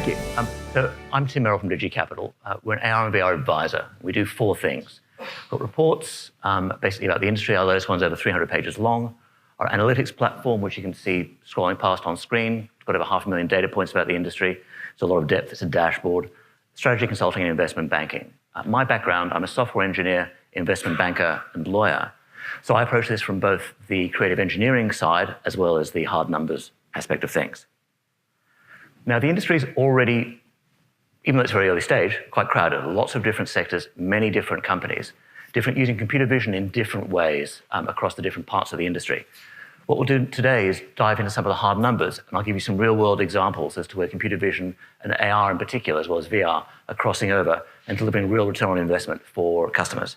Thank you. So I'm Tim Merel from Digi-Capital. We're an AR and VR advisor. We do 4 things. We've got reports, basically about the industry. Our latest one's over 300 pages long. Our analytics platform, which you can see scrolling past on screen. It's got over 500,000 data points about the industry. It's a lot of depth. It's a dashboard. Strategy consulting and investment banking. My background, I'm a software engineer, investment banker, and lawyer. So I approach this from both the creative engineering side as well as the hard numbers aspect of things. Now, the industry is already, even though it's very early stage, quite crowded. Lots of different sectors, many different companies, using computer vision in different ways across the different parts of the industry. What we'll do today is dive into some of the hard numbers, and I'll give you some real-world examples as to where computer vision and AR in particular, as well as VR, are crossing over and delivering real return on investment for customers.